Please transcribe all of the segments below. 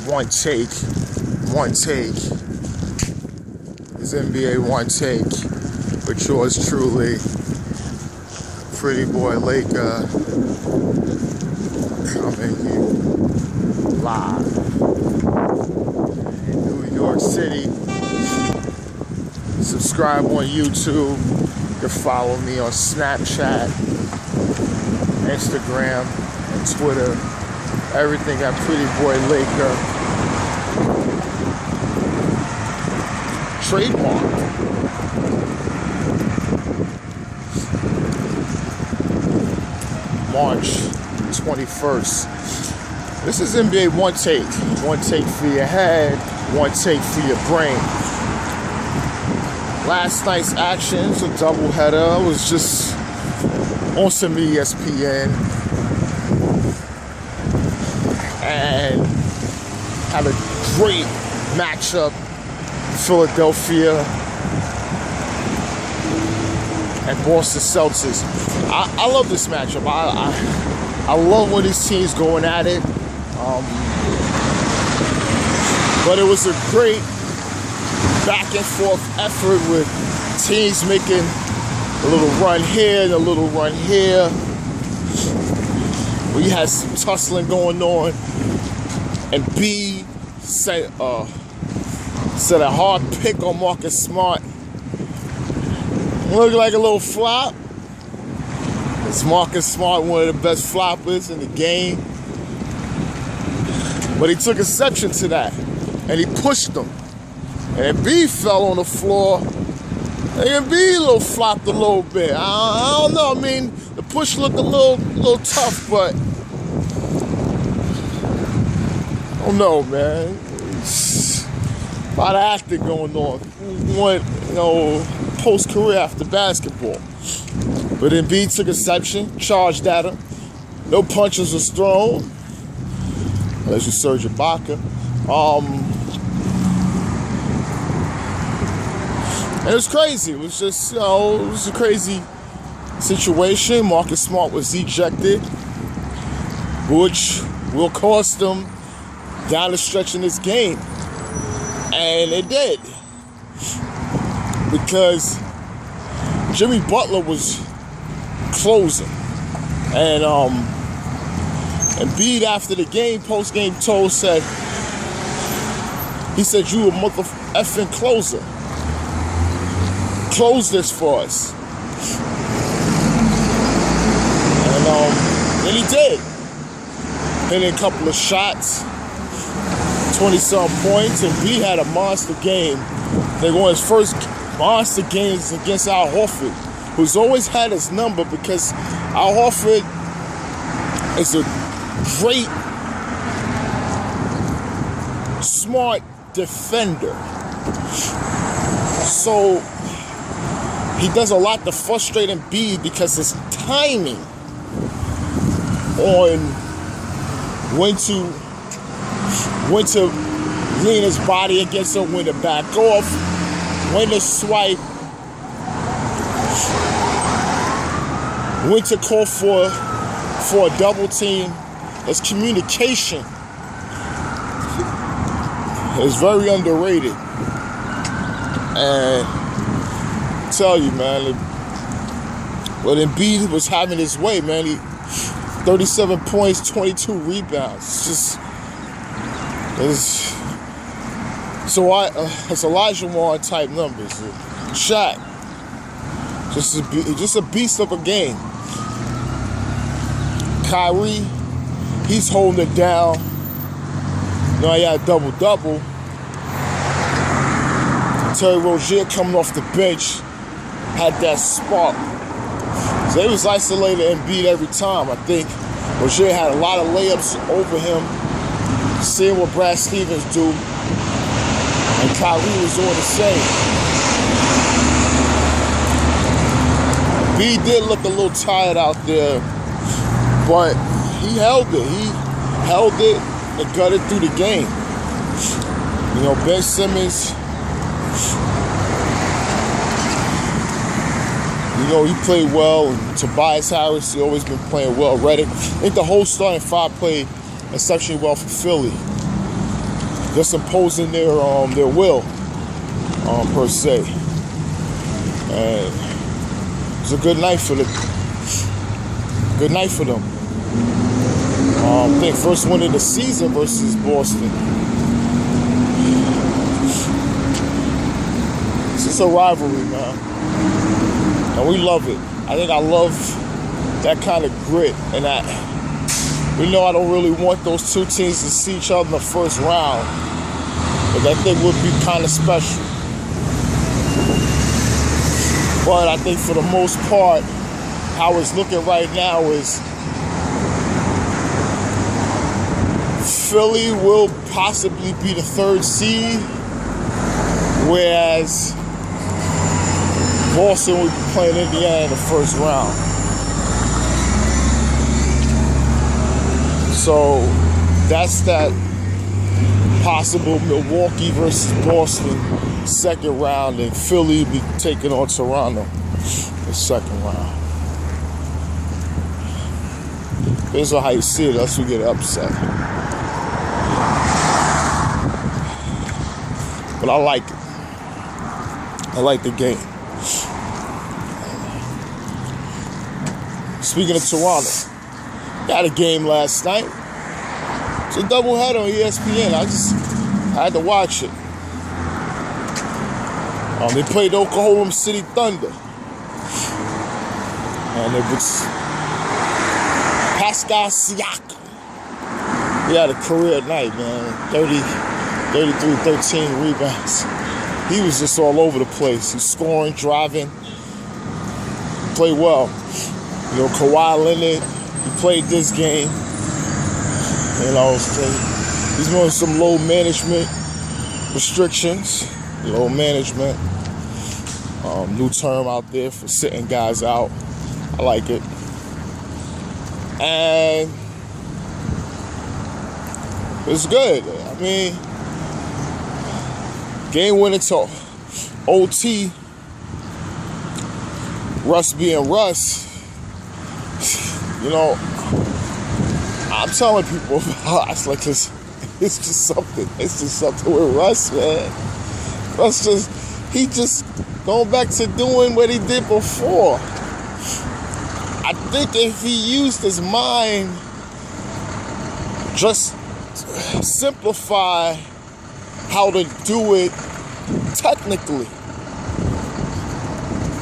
Onetake. It's NBA Onetake with yours truly, Pretty Boy Laker, coming here live in New York City. Subscribe on YouTube. You can follow me on Snapchat, Instagram, and Twitter. Everything at Pretty Boy Laker. Trademark. March 21st. This is NBA Onetake. Onetake for your head, Onetake for your brain. Last night's action was a doubleheader. It was just on some ESPN. And had a great matchup. Philadelphia and Boston Celtics. I love this matchup. I love when these teams going at it. But it was a great back and forth effort with teams making a little run here and a little run here. We had some tussling going on. And B said a hard pick on Marcus Smart. Looked like a little flop. It's Marcus Smart, one of the best floppers in the game. But he took exception to that. And he pushed him. And Embid fell on the floor. And Embid flopped a little bit. I don't know. I mean, the push looked a little tough, but I don't know, man. A lot of acting going on. Post-career after basketball. But Embid took exception, charged at him. No punches was thrown. Unless you Serge Ibaka. And it was crazy. It was just, it was a crazy situation. Marcus Smart was ejected, which will cost them down the stretch in this game. And it did. Because Jimmy Butler was closing. And Embid after the game, post-game said, you a mother-effing closer. Close this for us. And he did. Hitting a couple of shots. 20-some points, and B had a monster game. They won his first monster games against Al Horford, who's always had his number because Al Horford is a great, smart defender. So he does a lot to frustrate Embid because his timing on when to lean his body against him, when to back off, when to swipe, when to call for a double team. His communication is very underrated. And I tell you, man, when Embid was having his way, man, 37 points, 22 rebounds. It's Elijah Warren type numbers. Shaq, just a beast of a game. Kyrie, he's holding it down. He had a double-double. Terry Rozier coming off the bench had that spark. So they was isolated Embid every time. I think Rozier had a lot of layups over him. Seeing what Brad Stevens do, and Kyrie was doing the same. B did look a little tired out there, but he held it. He held it and gutted through the game. Ben Simmons, he played well. And Tobias Harris, he always been playing well. Redick, I think the whole starting five played exceptionally well for Philly. just imposing their will, per se. And it's a good night for them. Good night for them. I think first win of the season versus Boston. It's just a rivalry, man. And we love it. I think I love that kind of grit and that. We know I don't really want those two teams to see each other in the first round. But that thing would be kind of special. But I think for the most part, how it's looking right now is Philly will possibly be the 3rd seed, whereas Boston will be playing Indiana in the first round. So that's that possible Milwaukee versus Boston 2nd round, and Philly will be taking on Toronto the 2nd round. Based on how you see it, unless we get upset. But I like it. I like the game. Speaking of Toronto, got a game last night. It's a doubleheader on ESPN. I had to watch it. They played Oklahoma City Thunder. And it was Pascal Siakam. He had a career night, man. 33, 13 rebounds. He was just all over the place. He's scoring, driving. Played well. You know, Kawhi Leonard, he played this game. You know, he's doing some load management restrictions. Load management. New term out there for sitting guys out. I like it. And it's good. I mean, game winning to OT. Russ being Russ. You know, I'm telling people, it's like this. It's just something. It's just something with Russ, man. Russ he just going back to doing what he did before. I think if he used his mind, just simplify how to do it technically,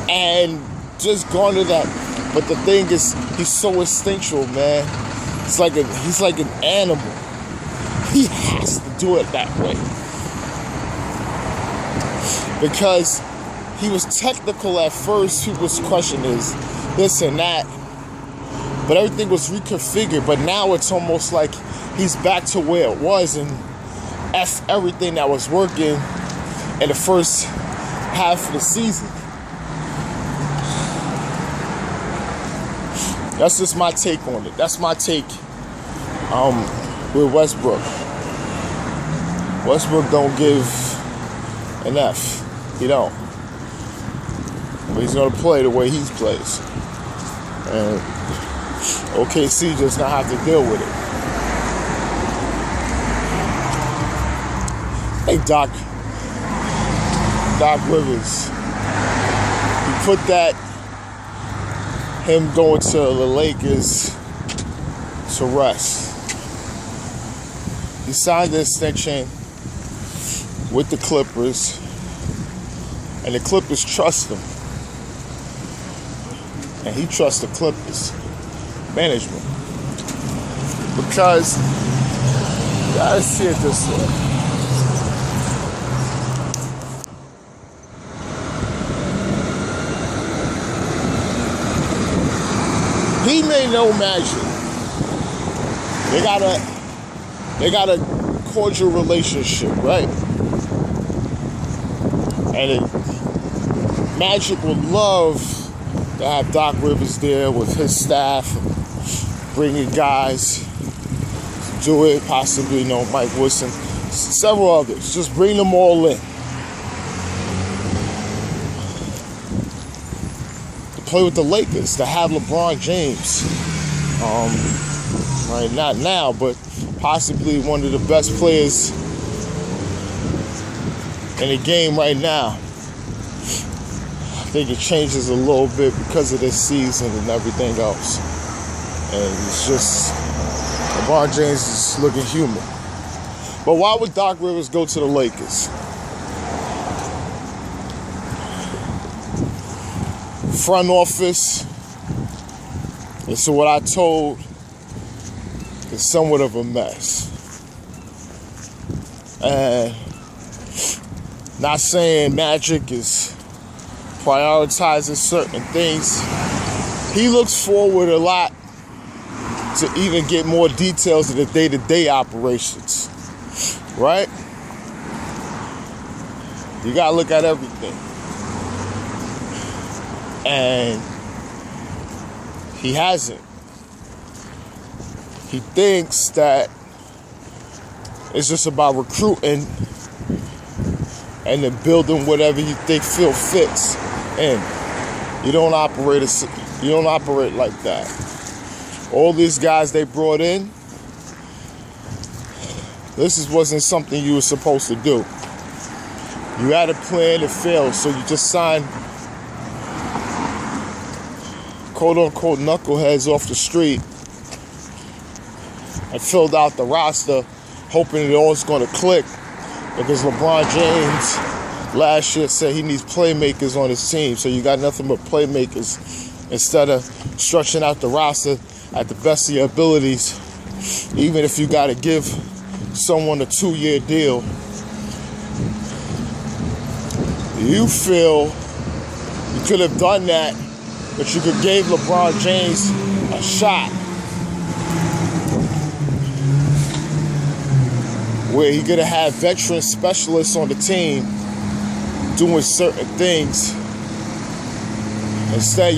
and just gone to that. But the thing is, he's so instinctual, man. He's like an animal. He has to do it that way. Because he was technical at first, people's question is this and that. But everything was reconfigured. But now it's almost like he's back to where it was and F everything that was working in the first half of the season. That's just my take on it. That's my take with Westbrook. Westbrook don't give an F. He don't. But he's going to play the way he plays. And OKC does not have to deal with it. Hey, Doc Rivers. He put that, him going to the Lakers to rest. He signed the extension with the Clippers, and the Clippers trust him. And he trusts the Clippers management. Because, you gotta see it this way. He made no magic. They got a cordial relationship, right? And Magic would love to have Doc Rivers there with his staff, bringing guys to do it, possibly, Mike Wilson, several others. Just bring them all in. To play with the Lakers, to have LeBron James. Right, not now, but possibly one of the best players in the game right now, I think it changes a little bit because of this season and everything else. And it's just, LeBron James is looking human. But why would Doc Rivers go to the Lakers? Front office, and so what I told is somewhat of a mess. And not saying Magic is prioritizing certain things. He looks forward a lot to even get more details of the day-to-day operations, right? You gotta look at everything. And he hasn't. He thinks that it's just about recruiting and then building whatever you think Phil fits in. You don't operate like that. All these guys they brought in, wasn't something you were supposed to do. You had a plan, it failed, so you just signed quote-unquote knuckleheads off the street and filled out the roster hoping it all was going to click, because LeBron James last year said he needs playmakers on his team. So you got nothing but playmakers instead of stretching out the roster at the best of your abilities, even if you got to give someone a 2-year deal. You feel you could have done that, but you could give LeBron James a shot where he could have had veteran specialists on the team doing certain things. Instead,